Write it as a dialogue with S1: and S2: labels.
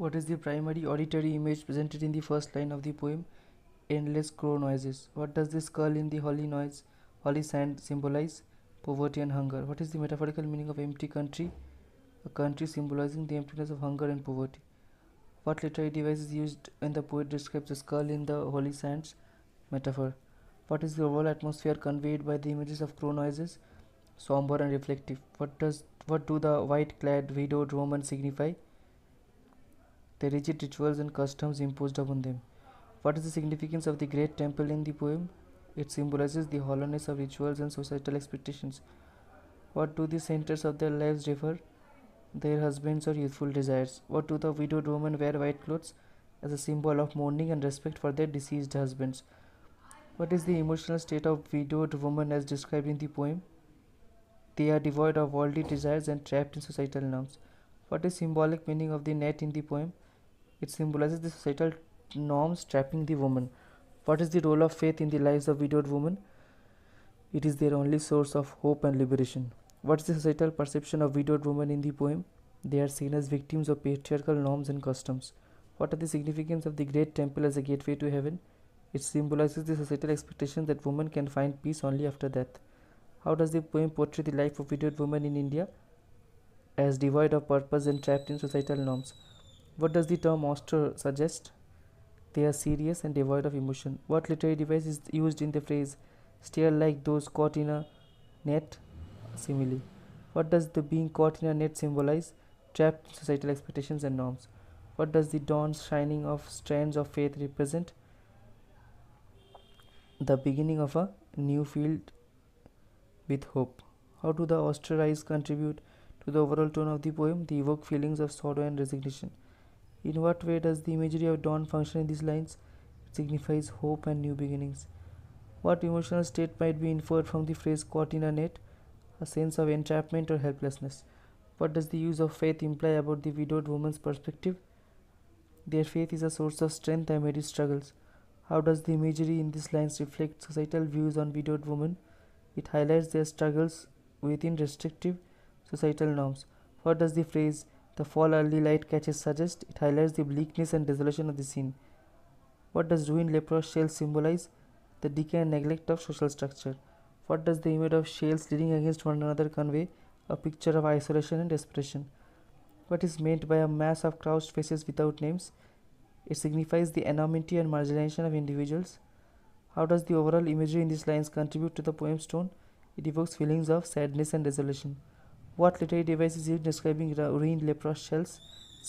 S1: What is the primary auditory image presented in the first line of the poem, Endless Crow Noises? What does the skull in the holy sand symbolize? Poverty and hunger. What is the metaphorical meaning of empty country? A country symbolizing the emptiness of hunger and poverty. What literary device is used when the poet describes the skull in the holy sands? Metaphor. What is the overall atmosphere conveyed by the images of crow noises? Somber and reflective. What do the white-clad widowed women signify? The rigid rituals and customs imposed upon them. What is the significance of the great temple in the poem? It symbolizes the hollowness of rituals and societal expectations. What do the centers of their lives refer? Their husbands or youthful desires. What do the widowed women wear white clothes? As a symbol of mourning and respect for their deceased husbands. What is the emotional state of widowed women as described in the poem? They are devoid of worldly desires and trapped in societal norms. What is symbolic meaning of the net in the poem? It symbolizes the societal norms trapping the woman. What is the role of faith in the lives of widowed women? It is their only source of hope and liberation. What is the societal perception of widowed women in the poem? They are seen as victims of patriarchal norms and customs. What are the significance of the great temple as a gateway to heaven? It symbolizes the societal expectation that women can find peace only after death. How does the poem portray the life of widowed women in India? As devoid of purpose and trapped in societal norms. What does the term austere suggest? They are serious and devoid of emotion. What literary device is used in the phrase stare like those caught in a net? Simile. What does the being caught in a net symbolize? Trapped in societal expectations and norms. What does the dawn's shining of strands of faith represent? The beginning of a new field with hope. How do the austere eyes contribute to the overall tone of the poem? They evoke feelings of sorrow and resignation. In what way does the imagery of dawn function in these lines? It signifies hope and new beginnings. What emotional state might be inferred from the phrase caught in a net? A sense of entrapment or helplessness. What does the use of faith imply about the widowed woman's perspective? Their faith is a source of strength amid struggles. How does the imagery in these lines reflect societal views on widowed women? It highlights their struggles within restrictive societal norms. What does the phrase the fall early light catches suggest? It highlights the bleakness and desolation of the scene. What does ruined leprous shells symbolize? The decay and neglect of social structure. What does the image of shells leaning against one another convey? A picture of isolation and desperation. What is meant by a mass of crouched faces without names? It signifies the anonymity and marginalization of individuals. How does the overall imagery in these lines contribute to the poem's tone? It evokes feelings of sadness and desolation. What literary device is used describing ruined leprous shells?